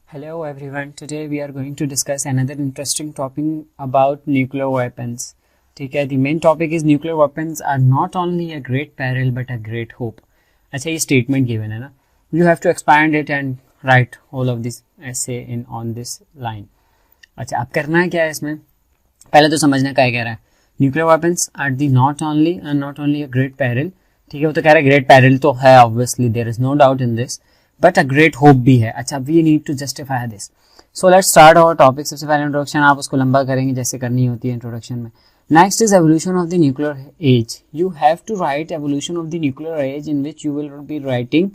Hello everyone. Today we are going to discuss another interesting topic about nuclear weapons. ठीक है, the main topic is nuclear weapons are not only a great peril but a great hope. अच्छा ये statement given है ना. You have to expand it and write all of this essay in on this line. अच्छा अब करना है क्या है इसमें? पहले तो समझना क्या कह रहा है. Nuclear weapons are the not only a great peril. ठीक है, वो तो कह रहा है great peril तो है, obviously there is no doubt in this. But a great hope भी है. अच्छा we need to justify this. So let's start our topic. सबसे पहले इंट्रोडक्शन आप उसको लंबा करेंगे जैसे करनी होती है इंट्रोडक्शन में. Next is evolution of the nuclear age. You have to write evolution of the nuclear age in which you will be writing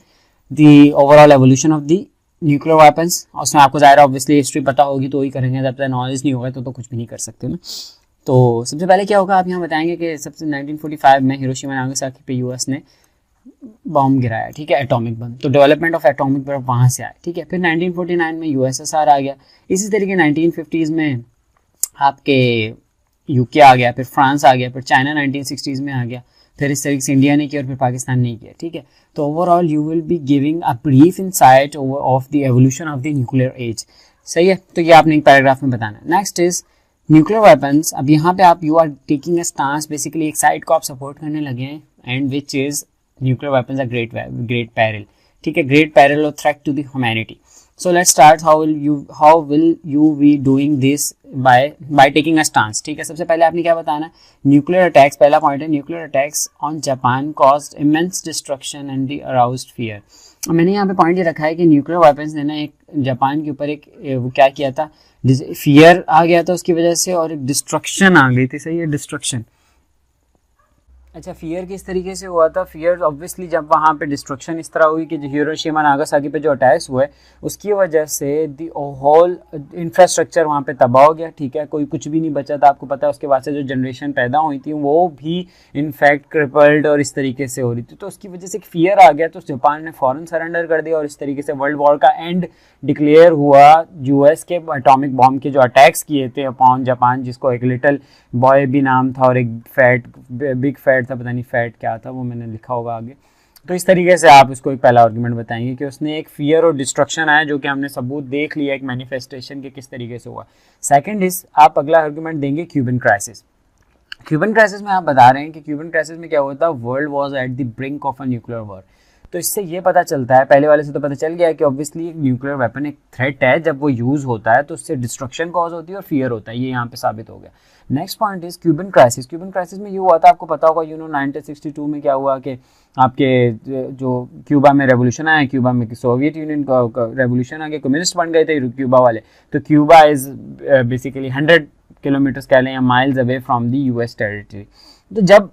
the overall evolution of the nuclear weapons. उसमें आपको ज़ाहिर ऑब्वियसली हिस्ट्री पता होगी तो ही करेंगे, जब तक knowledge नहीं होगा तो कुछ भी नहीं कर सकते ना. तो सबसे पहले क्या होगा, आप यहाँ बताएंगे कि सबसे 1945 में हिरोशिमा नागासाकी पे यूएस ने बॉम्ब गिराया. ठीक है, एटॉमिक बम. तो डेवलपमेंट ऑफ एटॉमिक बम वहाँ से आया. ठीक है, फिर 1949 में यूएसएसआर आ गया. इसी तरीके 1950s में आपके यूके आ गया, फिर फ्रांस आ गया, फिर चाइना 1960s में आ गया, फिर इस तरीके से इंडिया ने किया और फिर पाकिस्तान ने किया. ठीक है, तो overall you will be giving a brief insight of the evolution of the nuclear age. सही है, तो ये आपने एक पैराग्राफ में बताना है. Next is nuclear weapons. अब यहाँ पे आप you are taking a stance, basically एक साइड को आप सपोर्ट करने लगे हैं, and which is nuclear weapons are great peril. ठीक है, great peril or threat to the humanity. So let's start. How will you be doing this by taking a stance. ठीक है, सबसे पहले आपने क्या बताना है, न्यूक्लियर अटैक्स. पहला पॉइंट है nuclear attacks on Japan caused immense destruction and the aroused fear. मैंने यहाँ पे पॉइंट ये रखा है कि न्यूक्लियर वेपन्स ने ना एक जापान के ऊपर एक वो क्या किया था, फियर आ गया था उसकी वजह से, और एक डिस्ट्रक्शन आ गई थी. सही है, डिस्ट्रक्शन. अच्छा, फियर किस तरीके से हुआ था? फियर ऑब्वियसली जब वहाँ पे डिस्ट्रक्शन इस तरह हुई कि जो हिरोशिमा नागासाकी पे जो अटैक्स हुए उसकी वजह से दी होल इंफ्रास्ट्रक्चर वहाँ पे तबाह हो गया. ठीक है, कोई कुछ भी नहीं बचा था. आपको पता है उसके बाद से जो जनरेशन पैदा हुई थी वो भी इनफैक्ट क्रिपल्ड और इस तरीके से हो रही थी. तो उसकी वजह से फियर आ गया, तो जापान ने फ़ौरन सरेंडर कर दिया और इस तरीके से वर्ल्ड वॉर का एंड डिक्लेयर हुआ. यूएस के एटॉमिक बॉम्ब के जो अटैक्स किए थे अपॉन जापान, जिसको एक लिटिल बॉय भी नाम था और एक बिग फैट था, पता नहीं फैट क्या था, वो मैंने लिखा होगा आगे. तो इस तरीके से आप इसको एक पहला आर्गुमेंट बताएंगे कि उसने एक फियर और डिस्ट्रक्शन आया, जो कि हमने सबूत देख लिया एक मैनिफेस्टेशन के किस तरीके से हुआ. सेकंड इज आप अगला आर्गुमेंट देंगे क्यूबन क्राइसिस. क्यूबन क्राइसिस में आप बता रहे हैं कि क्यूबन क्राइसिस में क्या होता है, world was at the brink of a nuclear war. तो इससे ये पता चलता है, पहले वाले से तो पता चल गया कि ऑब्वियसली एक न्यूक्लियर वेपन एक थ्रेट है, जब वो यूज़ होता है तो उससे डिस्ट्रक्शन कॉज होती है और फियर होता है. ये यहाँ पे साबित हो गया. Next point is Cuban crisis. Cuban crisis में ये हुआ था, आपको पता होगा 1962 में क्या हुआ कि आपके जो क्यूबा में रेवोल्यूशन आया, क्यूबा में सोवियत यूनियन का रेवोल्यूशन आ गया, कम्युनिस्ट बन गए थे क्यूबा वाले. तो क्यूबा इज बेसिकली 100 किलोमीटर्स कह लें या miles away from the US territory. तो जब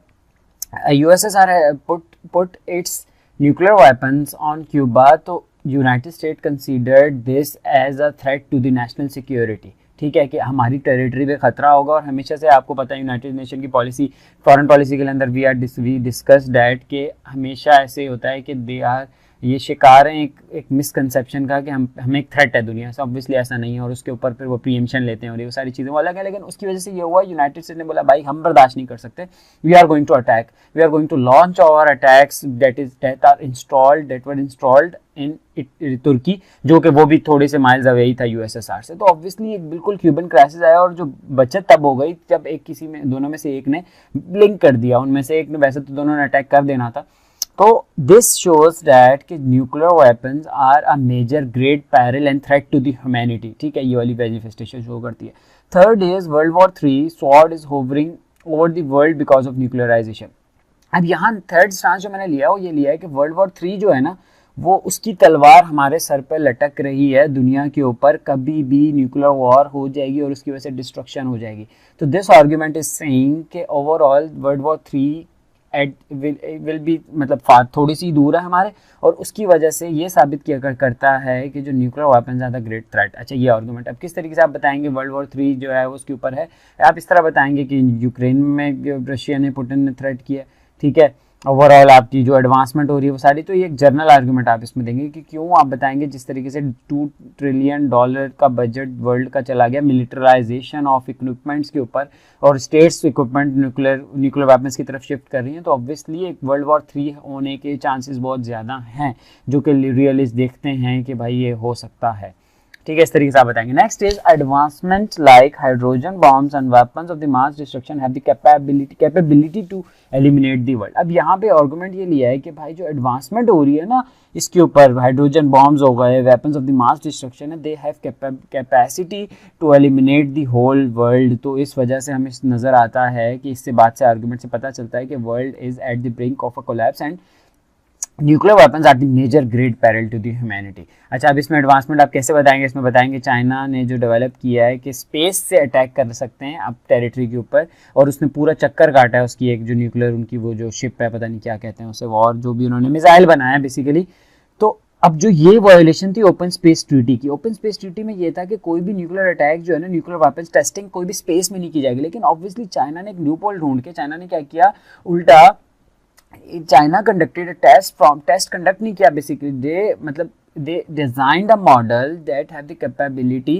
USSR put its nuclear weapons on Cuba, तो United State considered this as a threat to the national security. ठीक है, कि हमारी टेरिटरी पे खतरा होगा. और हमेशा से आपको पता है यूनाइटेड नेशन की पॉलिसी, फॉरेन पॉलिसी के अंदर वी डिस्कस डैट कि हमेशा ऐसे होता है कि दे आर ये शिकार हैं एक मिसकंसेप्शन का कि हमें एक थ्रेट है दुनिया से. ऑब्वियसली ऐसा नहीं है, और उसके ऊपर फिर वो प्रीएम्पशन लेते हैं और ये सारी चीज़ें वो अलग है. लेकिन उसकी वजह से ये हुआ, यूनाइटेड स्टेट ने बोला भाई हम बर्दाश्त नहीं कर सकते, we are going to attack, we are going to launch our attacks that were installed in Turkey, जो कि वो भी थोड़े से माइल्स अवे ही था यूएसएसआर से. तो ऑब्वियसली एक बिल्कुल क्यूबन क्राइसिस आया, और जो बचत तब हो गई जब एक किसी में दोनों में से एक ने लिंक कर दिया. उनमें से एक ने, वैसे तो दोनों ने अटैक कर देना था. तो दिस शोज दैट कि nuclear weapons are a major great peril and threat to the humanity. ठीक है, ये वाली मैनिफेस्टेशन शो करती है. Third is world war 3 sword is hovering over the world because of nuclearisation. अब यहाँ थर्ड स्टांस जो मैंने लिया वो ये लिया है कि वर्ल्ड वॉर 3 जो है ना, वो उसकी तलवार हमारे सर पर लटक रही है दुनिया के ऊपर, कभी भी न्यूक्लियर वॉर हो जाएगी और उसकी वजह से डिस्ट्रक्शन हो जाएगी. तो दिस आर्ग्यूमेंट इज सेइंग कि overall world war 3 will be मतलब थोड़ी सी दूर है हमारे, और उसकी वजह से ये साबित किया करता है कि जो न्यूक्लियर वेपन ज़्यादा ग्रेट थ्रेट. अच्छा, ये आर्गुमेंट अब किस तरीके से आप बताएंगे वर्ल्ड वॉर 3 जो है उसके ऊपर है. आप इस तरह बताएंगे कि यूक्रेन में रशिया ने, पुतिन ने थ्रेट किया. ठीक है, ओवरऑल आपकी जो एडवांसमेंट हो रही है वो सारी. तो ये एक जर्नल आर्गुमेंट आप इसमें देंगे कि क्यों आप बताएंगे जिस तरीके से $2 ट्रिलियन का बजट वर्ल्ड का चला गया मिलिटराइजेशन ऑफ इक्विपमेंट्स के ऊपर, और स्टेट्स इक्विपमेंट न्यूक्लियर वेपन्स की तरफ शिफ्ट कर रही हैं. तो ऑब्वियसली एक वर्ल्ड वॉर 3 होने के चांसेस बहुत ज़्यादा हैं, जो कि रियलिस्ट देखते हैं कि भाई ये हो सकता है. ठीक है, इस तरीके से आप बताएंगे। Next is advancement like hydrogen bombs and weapons of the mass destruction have the capability to eliminate the world. अब यहाँ पे आर्गुमेंट ये लिया है कि भाई जो एडवांसमेंट हो रही है ना इसके ऊपर, हाइड्रोजन बॉम्ब्स हो गए, weapons of the mass destruction है, they have capacity to eliminate the whole world. तो इस वजह से हमें नज़र आता है कि इससे बात से आर्गुमेंट से पता चलता है कि world is at the brink of a collapse and nuclear weapons are the major great peril to the humanity. अच्छा, अब इसमें एडवांसमेंट आप कैसे बताएंगे? इसमें बताएंगे चाइना ने जो डेवलप किया है कि स्पेस से अटैक कर सकते हैं अब टेरिटरी के ऊपर, और उसने पूरा चक्कर काटा है उसकी एक जो न्यूक्लियर उनकी वो जो शिप है, पता नहीं क्या कहते हैं उसे, और जो भी उन्होंने मिसाइल बनाया बेसिकली। तो अब जो ये वायोलेशन थी ओपन स्पेस ट्रीटी की, ओपन स्पेस ट्रीटी में ये था कि कोई भी न्यूक्लियर अटैक जो है ना, न्यूक्लियर वेपन्स टेस्टिंग कोई भी स्पेस में नहीं की जाएगी। लेकिन ऑब्वियसली चाइना ने एक लूपहोल ढूंढ के चाइना ने क्या किया, उल्टा चाइना कंडक्टेड टेस्ट कंडक्ट नहीं किया basically, they designed a model that have the capability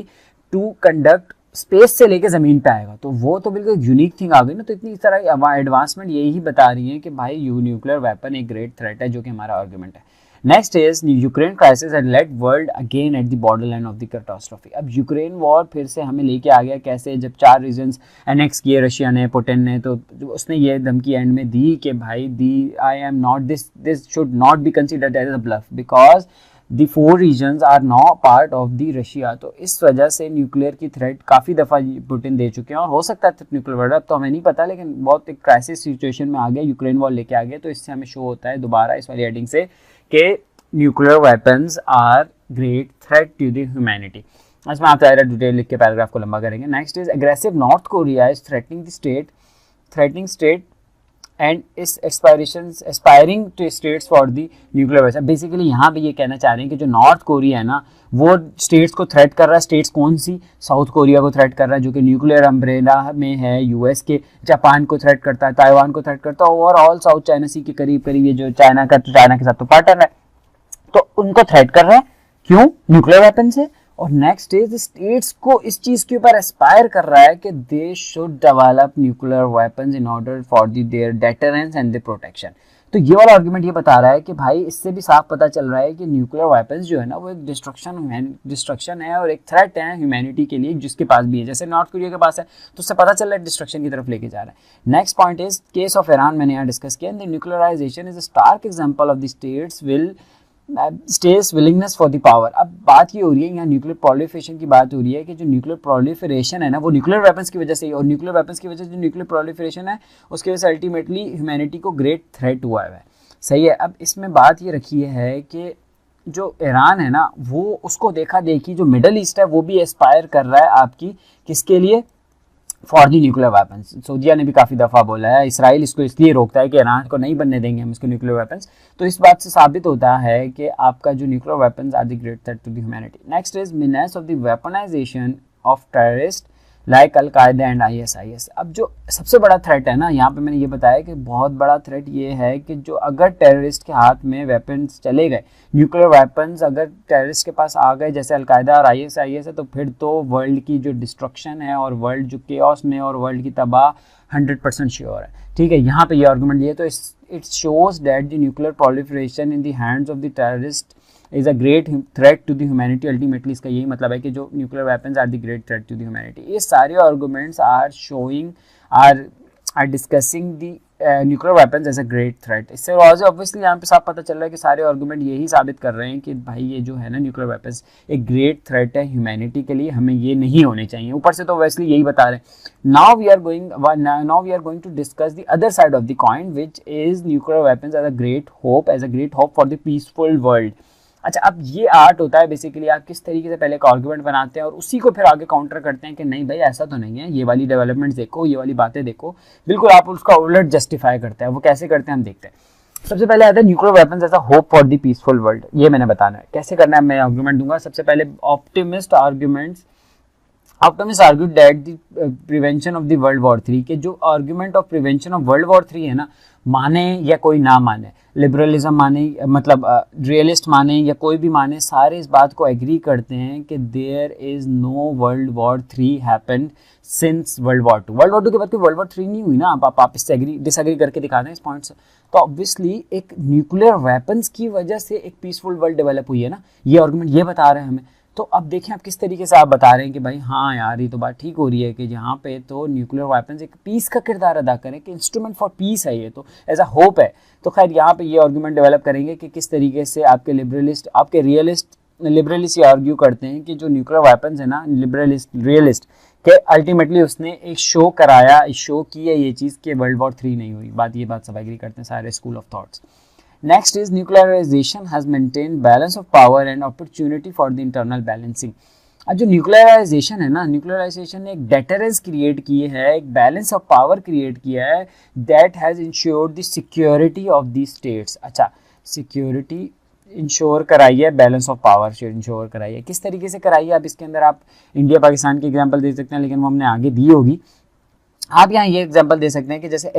to conduct space से लेके ज़मीन पे आएगा। तो वो तो बिल्कुल यूनिक थिंग आ गई ना। तो इतनी इस तरह एडवांसमेंट यही बता रही है कि भाई न्यूक्लियर वेपन एक ग्रेट थ्रेट है, जो कि हमारा आर्गुमेंट है। Next is Ukraine crisis had led world again at the border line of the catastrophe. अब यूक्रेन वॉर फिर से हमें लेके आ गया, कैसे? जब 4 रीजन्स एनेक्स किए रशिया ने, पुतिन ने, तो उसने ये धमकी एंड में दी कि भाई I am not this should not be considered as a bluff because the 4 regions are not part of the Russia. तो इस वजह से न्यूक्लियर की थ्रेट काफ़ी दफ़ा पुतिन दे चुके हैं, और हो सकता है न्यूक्लियर वर्ल्ड, अब तो हमें नहीं पता, लेकिन बहुत एक क्राइसिस सिचुएशन में आ गया, यूक्रेन वॉर लेके आ गया। तो इससे हमें शो होता है दोबारा इस वाली हेडिंग से कि nuclear weapons are great threat to the humanity. इसमें आप ज़्यादा डिटेल लिख के पैराग्राफ को लंबा करेंगे। Next is aggressive North Korea is threatening state and is aspiring to states for the nuclear weapon. Basically यहाँ पे ये कहना चाह रहे हैं कि जो नॉर्थ कोरिया है ना, वो स्टेट्स को थ्रेट कर रहा है। स्टेट्स कौन सी? साउथ कोरिया को थ्रेट कर रहा है, जो कि न्यूक्लियर अम्ब्रेला में है, यूएस के, जापान को थ्रेट करता है, ताइवान को थ्रेट करता है, ओवरऑल साउथ चाइना सी के करीब करीब ये जो चाइना के साथ तो पार्टनर है, तो उनको थ्रेट कर रहे हैं। क्यों? न्यूक्लियर वेपन से। और नेक्स्ट इज स्टेट्स को इस चीज के ऊपर एस्पायर कर रहा है कि they should develop nuclear weapons in order for their deterrence and the protection. तो ये वाला आर्गुमेंट ये बता रहा है कि भाई इससे भी साफ पता चल रहा है कि न्यूक्लियर वेपन्स जो है ना, वो एक डिस्ट्रक्शन है और एक थ्रेट है ह्यूमैनिटी के लिए, जिसके पास भी है। जैसे नॉर्थ कोरिया के पास है, तो उससे पता चल रहा है डिस्ट्रक्शन की तरफ लेके जा रहा है। Next point is case of Iran, मैंने यहाँ डिस्कस किया। The nuclearisation is a stark example of the state's willingness for the power. अब बात ये हो रही है, यहाँ न्यूक्लियर प्रोलिफरेशन की बात हो रही है कि जो न्यूक्लियर प्रोलिफरेशन है ना, वो न्यूक्लियर वेपन्स की वजह से ही, और न्यूक्लियर वेपन्स की वजह से जो न्यूक्लियर प्रोलिफरेशन है उसकी वजह से अल्टीमेटली ह्यूमैनिटी को ग्रेट थ्रेट हुआ है। सही है। अब इसमें बात ये रखी है कि जो ईरान है ना, वो उसको देखा देखी जो मिडल ईस्ट है वो भी एस्पायर कर रहा है आपकी किसके लिए? For the nuclear weapons. सऊदीया ने भी काफ़ी दफ़ा बोला है, इसराइल इसको इसलिए रोकता है कि ईरान को नहीं बनने देंगे हम इसको न्यूक्लियर वेपन्स। तो इस बात से साबित होता है कि आपका जो nuclear weapons are the great threat to the humanity. Next is menace of the weaponisation of terrorist like al Qaeda and ISIS। अब जो सबसे बड़ा थ्रेट है ना, यहाँ पे मैंने ये बताया कि बहुत बड़ा थ्रेट ये है कि जो अगर टेररिस्ट के हाथ में वेपन्स चले गए, न्यूक्लियर वेपन्स अगर टेररिस्ट के पास आ गए जैसे अलकायदा और ISIS है, तो फिर तो वर्ल्ड की जो डिस्ट्रक्शन है और वर्ल्ड जो केओस में और वर्ल्ड की तबाह 100% श्योर है। ठीक है, यहाँ पे ये आर्गुमेंट दिया। तो it shows that the nuclear proliferation in the hands of the terrorist is a great threat to the humanity. Ultimately इसका यही मतलब है कि जो nuclear weapons are the great threat to the humanity. ये सारे arguments are showing are discussing the nuclear weapons as a great threat. इससे obviously यहाँ पे साफ पता चल रहा है कि सारे आर्गुमेंट यही साबित कर रहे हैं कि भाई ये जो है ना न्यूक्लियर वेपन्स एक ग्रेट थ्रेट है ह्यूमैनिटी के लिए, हमें ये नहीं होने चाहिए। ऊपर से तो ऑब्वियसली यही बता रहे हैं। Now we are going to discuss the other side of the coin which is nuclear weapons as a great hope for the peaceful world. अच्छा, अब ये आर्ट होता है बेसिकली, आप किस तरीके से पहले एक आर्गुमेंट बनाते हैं और उसी को फिर आगे काउंटर करते हैं कि नहीं भाई ऐसा तो नहीं है, ये वाली डेवलपमेंट्स देखो, ये वाली बातें देखो, बिल्कुल आप उसका उलट जस्टिफाई करते हैं। वो कैसे करते हैं हम देखते हैं। सबसे पहले आता है nuclear weapons as a hope for the peaceful world. ये मैंने बताना है कैसे करना है, मैं आर्गुमेंट दूंगा। सबसे पहले optimist argued that the prevention of the world war 3 के जो argument of prevention of world war 3 है ना, माने या कोई ना माने, लिबरलिज्म माने मतलब रियलिस्ट माने या कोई भी माने, सारे इस बात को एग्री करते हैं कि there is no world war 3 happened since world war 2। World war 2 के बाद वर्ल्ड वॉर 3 नहीं हुई ना। आप इससे डिसएग्री करके दिखा दें इस पॉइंट से। तो ऑब्वियसली एक न्यूक्लियर वेपन्स की वजह से एक पीसफुल वर्ल्ड डेवलप हुई है ना, ये आर्गुमेंट ये बता रहे हैं हमें। तो अब देखें आप किस तरीके से आप बता रहे हैं कि भाई हाँ यार ये तो बात ठीक हो रही है कि यहाँ पे तो न्यूक्लियर वेपन्स एक पीस का किरदार अदा करें, कि इंस्ट्रूमेंट फॉर पीस है ये, तो एज अ होप है। तो खैर यहाँ पे ये आर्गूमेंट डेवलप करेंगे कि किस तरीके से आपके लिबरलिस्ट, आपके लिबरलिस्ट ये आर्ग्यू करते हैं कि जो न्यूक्लियर वेपन्स है ना, रियलिस्ट कि अल्टीमेटली उसने एक शो कराया, शो की है ये चीज़ कि वर्ल्ड वॉर 3 नहीं हुई। ये बात सब एग्री करते हैं सारे school of thoughts. Next is nuclearization has maintain balance of power and opportunity for the internal balancing. अब जो न्यूक्लियराइजेशन है ना, न्यूक्लियराइजेशन ने एक डेटरेंस क्रिएट की है, एक बैलेंस ऑफ पावर क्रिएट किया है, that has insured the security of the states. अच्छा, सिक्योरिटी इंश्योर कराई है, बैलेंस ऑफ पावर इंश्योर कराई है। किस तरीके से कराई है, आप इसके अंदर आप इंडिया पाकिस्तान की एग्जांपल दे सकते हैं, लेकिन वो हमने आगे दी होगी। आप यहाँ ये एग्जांपल दे सकते हैं कि जैसे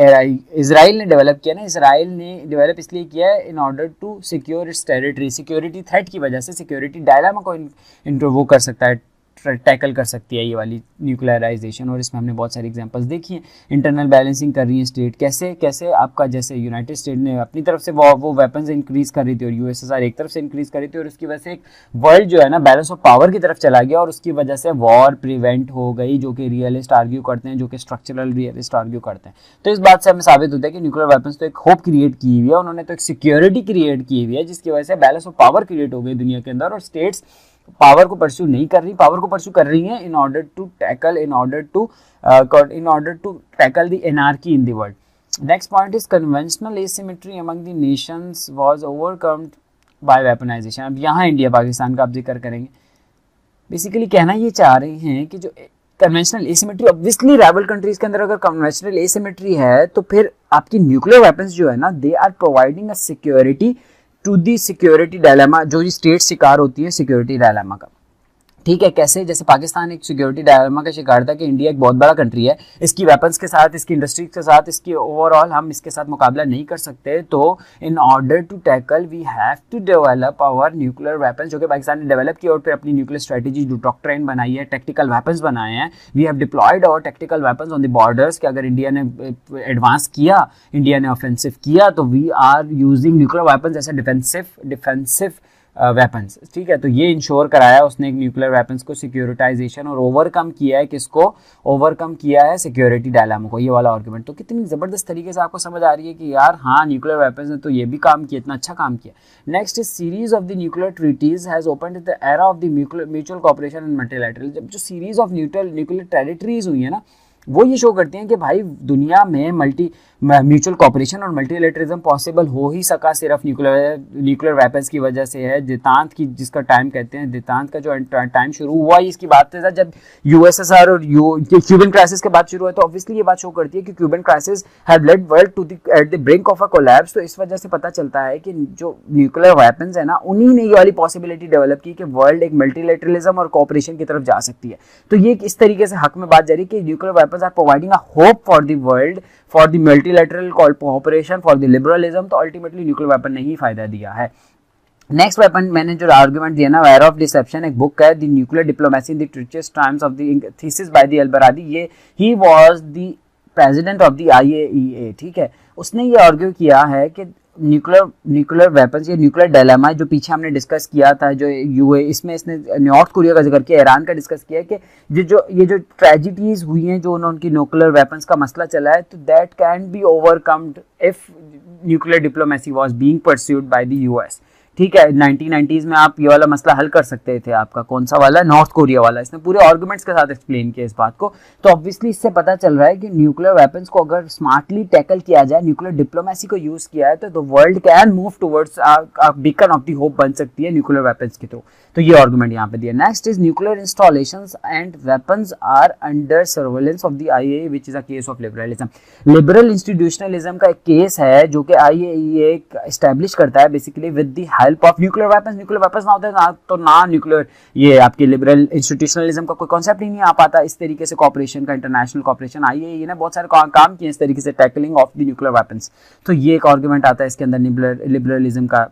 इजराइल ने डेवलप किया ना, इजराइल ने डेवलप इसलिए किया है in order to secure its territory, security threat की वजह से, सिक्योरिटी डायलामा को वो कर सकता है, टैकल कर सकती है ये वाली न्यूक्लियराइजेशन। और इसमें हमने बहुत सारी एग्जांपल्स देखी हैं। इंटरनल बैलेंसिंग कर रही है स्टेट, कैसे कैसे आपका जैसे यूनाइटेड स्टेट ने अपनी तरफ से वो वेपन्स इंक्रीज कर रही थी और यूएसएसआर एक तरफ से इंक्रीज कर रही थी, और उसकी वजह से एक वर्ल्ड जो है ना बैलेंस ऑफ पावर की तरफ चला गया, और उसकी वजह से वॉर प्रिवेंट हो गई, जो कि रियलिस्ट आर्ग्यू करते हैं, जो कि स्ट्रक्चरल रियलिस्ट आर्ग्यू करते हैं। तो इस बात से हमें साबित होता है कि न्यूक्लियर वेपन्स तो एक होप क्रिएट की हुई है, उन्होंने तो एक सिक्योरिटी क्रिएट की हुई है, जिसकी वजह से बैलेंस ऑफ पावर क्रिएट हो गई दुनिया के अंदर, और स्टेट्स पावर को परस्यू नहीं कर रही, पावर को परस्यू कर रही हैं in order to tackle the anarchy in the world. Next point is conventional asymmetry among the nations was overcomed by weaponisation. अब यहाँ इंडिया पाकिस्तान का आप जिक्र करेंगे। बेसिकली कहना ये चाह रहे हैं कि जो conventional asymmetry, obviously rival countries के अंदर अगर कन्वेंशनल एसिमेट्री है तो फिर आपकी न्यूक्लियर वेपन्स जो है ना, they are providing a security to the security dilemma, जो स्टेट शिकार होती है सिक्योरिटी डायलेमा का। ठीक है, कैसे? जैसे पाकिस्तान एक सिक्योरिटी डायलेमा का शिकार था कि इंडिया एक बहुत बड़ा कंट्री है, इसकी वेपन्स के साथ, इसकी इंडस्ट्रीज के साथ, इसकी ओवरऑल हम इसके साथ मुकाबला नहीं कर सकते, तो in order to tackle we have to develop our nuclear weapons, जो कि पाकिस्तान ने डेवलप किया और फिर अपनी न्यूक्लियर स्ट्रेटेजी जो डॉक्ट्राइन बनाई है, टेक्टिकल वेपन्स बनाए हैं। We have deployed our tactical weapons on the borders, कि अगर इंडिया ने एडवांस किया, इंडिया ने ऑफेंसिव किया, तो we are using nuclear weapons as a defensive weapons. ठीक है, तो ये इंश्योर कराया उसने एक न्यूक्लियर वेपन्स को, सिक्योरिटाइजेशन, और ओवरकम किया है किसको? ओवरकम किया है सिक्योरिटी डायलामा को, ये वाला आर्गुमेंट। तो कितनी ज़बरदस्त तरीके से आपको समझ आ रही है कि यार हाँ, न्यूक्लियर वेपन्स ने तो ये भी काम किया, इतना अच्छा काम किया। Next is series of the nuclear treaties has opened the era of the mutual cooperation and multilateral. जब जो सीरीज ऑफ न्यूक्लियर टेरिटरीज हुई है ना, वो ये शो करती हैं कि भाई दुनिया में म्यूचुअल कॉपरेशन और मल्टीलेटरिज्म पॉसिबल हो ही सका सिर्फ न्यूक्लियर वेपन्स की वजह से है। देतांत की, जिसका टाइम कहते हैं, देतांत का जो टाइम शुरू हुआ इसकी बात से जब यूएसएसआर और क्यूबन क्राइसिस के बाद शुरू हुआ, तो ऑब्वियसली ये बात शो करती है कि Cuban crisis have led world to at the brink of a collapse. तो इस वजह से पता चलता है कि जो न्यूक्लियर वेपन्स है ना, उन्हीं ने ये वाली पॉसिबिलिटी डेवलप की कि वर्ल्ड एक मल्टीलेटरलिज्म और कोऑपरेशन की तरफ जा सकती है। तो ये इस तरीके से हक में बात जारी कि nuclear weapons are providing a hope for the world, for the multilateral cooperation, for the liberalism. तो अल्टीमेटली न्यूक्लियर वेपन ने ही फायदा दिया है। नेक्स्ट वेपन मैंने जो आर्गुमेंट दिया ना, वेयर ऑफ डिसेप्शन, एक बुक है, the nuclear diplomacy in the treacherous times of the thesis by the ElBaradei. ये ही was the president of the IAEA। ठीक है, उसने ये आर्ग्यू किया है कि न्यूक्लियर वेपन्स, ये न्यूक्लियर डायलेमा जो पीछे हमने डिस्कस किया था, जो इसमें इसने नॉर्थ कोरिया का जिक्र किया, ईरान का डिस्कस किया कि ये जो ट्रेजिडीज हुई हैं, जो उनकी न्यूक्लियर वेपन्स का मसला चला है, तो that can be overcomed if nuclear diplomacy was being pursued by the US। ठीक है, 1990s में आप ये वाला मसला हल कर सकते थे। आपका कौन सा वाला? नॉर्थ कोरिया वाला। इसने पूरे आर्गुमेंट्स के साथ एक्सप्लेन किया इस बात को। तो ऑब्वियसली इससे पता चल रहा है कि न्यूक्लियर वेपन्स को अगर स्मार्टली टैकल किया जाए, न्यूक्लियर डिप्लोमेसी को यूज किया है, तो world can move towards a beacon of the hope बन सकती है न्यूक्लियर वेपन्स के थ्रू। तो ये आर्गुमेंट यहाँ पे दिया। Next is nuclear installations and weapons are under surveillance of the IAEA which is a case of liberalism. Liberal institutionalism का एक केस है जो कि IAEA एस्टैब्लिश करता है basically with the help of nuclear weapons. Nuclear weapons ना होते ना तो ना न्यूक्लियर, ये आपके लिबरल इंस्टीट्यूशनलिज्म का कोई कॉन्सेप्ट ही नहीं आ पाता। इस तरीके से कॉपरेशन का, इंटरनेशनल कॉपरेशन, IAEA ने बहुत सारे काम किए इस तरीके से tackling of the nuclear weapons. तो ये एक आर्गुमेंट आता है इसके अंदर लिबरलिज्म का,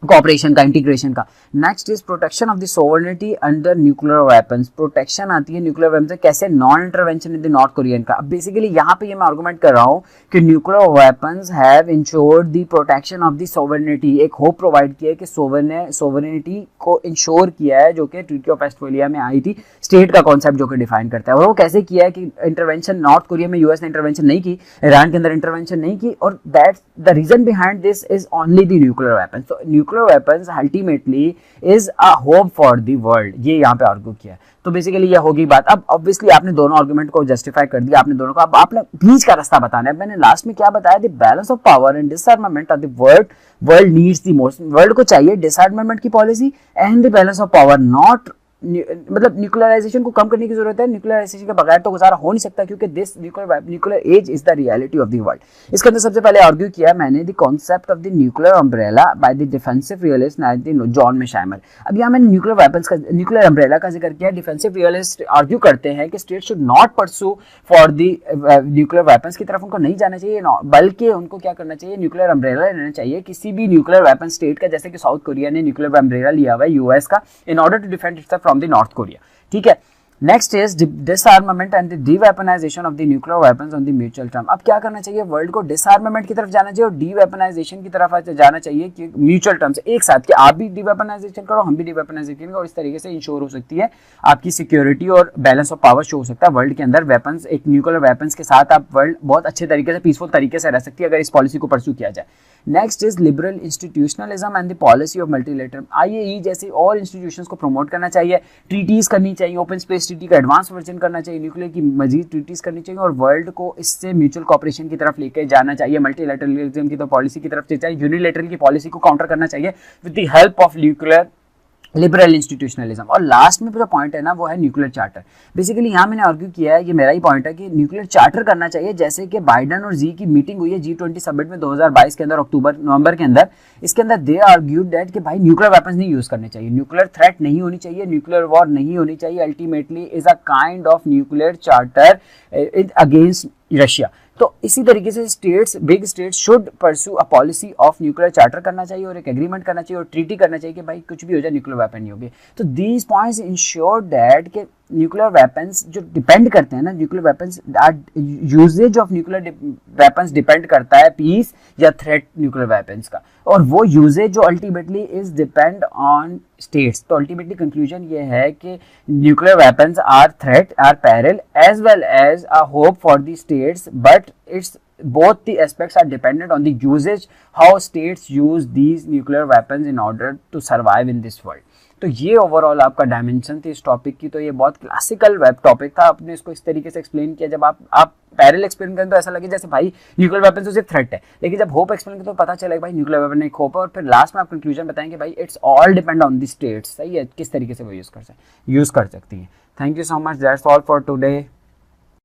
कॉपरेशन का, इंटीग्रेशन का। Next is protection of the sovereignty under nuclear weapons. Protection आती है न्यूक्लियर वेपन से कैसे, non intervention in the north Korean का। अब बेसिकली यहाँ पे ये मैं आर्गुमेंट कर रहा हूँ कि nuclear weapons have insured the protection of the sovereignty, एक होप प्रोवाइड किया है कि सोवरेनिटी को इंश्योर किया है, जो कि ट्रीटी ऑफ वेस्टफालिया में आई थी, स्टेट का कॉन्सेप्ट जो कि डिफाइन करता है। और वो कैसे किया है कि इंटरवेंशन नॉर्थ कोरिया में यूएस ने इंटरवेंशन नहीं की, ईरान के अंदर इंटरवेंशन नहीं की, और that's the reason behind this is only the nuclear weapons. तो nuclear weapons ultimately is a hope for the world, ये यहाँ पे आर्ग्यू किया है। तो बेसिकली ये होगी बात। अब ऑब्वियसली आपने दोनों आर्गुमेंट को जस्टिफाई कर दिया, आपने दोनों को, अब आपने बीच का रास्ता बताना है। मैंने लास्ट में क्या बताया, the balance of power and डिसआर्मामेंट of the world needs the most. World को चाहिए डिसआर्मामेंट की policy and the balance of power, not मतलब न्यूक्लियराइजेशन को कम करने की जरूरत है। न्यूक्लियराइजेशन के बगैर तो गुजारा हो नहीं सकता, क्योंकि this nuclear age is the reality of the world. इसके अंदर सबसे पहले आर्ग्यू किया मैंने the concept of the nuclear umbrella by the defensive realist John Mearsheimer. अब यहाँ मैंने न्यूक्लियर वेपन्स का, न्यूक्लियर अम्ब्रेला का जिक्र किया। डिफेंसिव रियलिस्ट आर्ग्यू करते हैं कि state should not pursue for the nuclear weapons की तरफ उनको नहीं जाना चाहिए, बल्कि उनको क्या करना चाहिए, न्यूक्लियर अम्ब्रेला लेना चाहिए किसी भी न्यूक्लियर वेपन स्टेट का, जैसे कि साउथ कोरिया ने न्यूक्लियर अम्ब्रेला लिया हुआ है यूएस का, in order to defend itself from the North Korea. ठीक है। Next is disarmament and the deweaponization of the nuclear weapons on the mutual term. अब क्या करना चाहिए, वर्ल्ड को डिसआर्मामेंट की तरफ जाना चाहिए और डीवेपनाइजेशन की तरफ जाना चाहिए कि म्यूचुअल टर्म से एक साथ, कि आप भी डीवेपनाइजेशन करो, हम भी डीवेपनाइजेशन करो, और इस तरीके से इंश्योर हो सकती है आपकी सिक्योरिटी और बैलेंस ऑफ पावर शो हो सकता है वर्ल्ड के अंदर। वेपन्स, एक न्यूक्लियर वेपन्स के साथ आप वर्ल्ड बहुत अच्छे तरीके से, पीसफुल तरीके से रह सकती है अगर इस पॉलिसी को परस्यू किया जाए। Next is liberal institutionalism and the policy of multilateral. IAE जैसे और इंस्टीट्यूशंस को प्रमोट करना चाहिए, ट्रीटीज करनी चाहिए, ओपन स्पेस ट्रीटी का एडवांस वर्जन करना चाहिए, न्यूक्लियर की मजीद ट्रीटीज करनी चाहिए, और वर्ल्ड को इससे म्यूचुअल कॉपरेशन की तरफ लेकर जाना चाहिए। मल्टीलेटरलिज्म की तो पॉलिसी की तरफ चाहिए, यूनिलेटरल की पॉलिसी को काउंटर करना चाहिए with the help of nuclear liberal institutionalism. और लास्ट में जो पॉइंट है ना, वो है न्यूक्लियर चार्टर। बेसिकली यहाँ मैंने आर्ग्यू किया है, ये मेरा ही पॉइंट है कि न्यूक्लियर चार्टर करना चाहिए, जैसे कि बाइडन और जी की मीटिंग हुई है G20 समिट में 2022 के अंदर, नवंबर के अंदर। इसके अंदर दे आर्ग्यूड दैट कि भाई न्यूक्लियर वेपन्स नहीं यूज करने चाहिए, न्यूक्लियर थ्रेट नहीं होनी चाहिए, न्यूक्लियर वॉर नहीं होनी चाहिए। Ultimately is a kind of nuclear charter against Russia. तो इसी तरीके से states, big states should pursue a policy of nuclear charter करना चाहिए और एक एग्रीमेंट करना चाहिए और ट्रीटी करना चाहिए कि भाई कुछ भी हो जाए न्यूक्लियर वेपन नहीं होगी। तो दीज पॉइंट्स इंश्योर दैट कि न्यूक्लियर वेपन्स जो डिपेंड करते हैं ना, nuclear weapons, usages of nuclear weapons depend करता है पीस या थ्रेट न्यूक्लियर वेपन्स का, और वो यूजेज जो ultimately is depend on states. तो अल्टीमेटली कंक्लूजन ये है कि nuclear weapons are threat, are peril as well as a hope for the states, but it's both the aspects are dependent on the usage, how states use these nuclear weapons in order to survive in this world. तो ये overall आपका dimension थी इस topic की। तो ये बहुत classical web topic था, आपने इसको इस तरीके से एक्सप्लेन किया। जब आप पैरेलल एक्सप्लेन करें तो ऐसा लगे जैसे भाई न्यूक्लियर वेपन तो सिर्फ थ्रेट है, लेकिन जब होप एक्सप्लेन करें तो पता चलेगा भाई न्यूक्लियर वेपन एक होप है, और फिर लास्ट में आप कंक्लूजन बताएंगे भाई it's all depend on the states. सही है, किस तरीके से वो यूज कर सकती है। Thank you so much, that's all for today.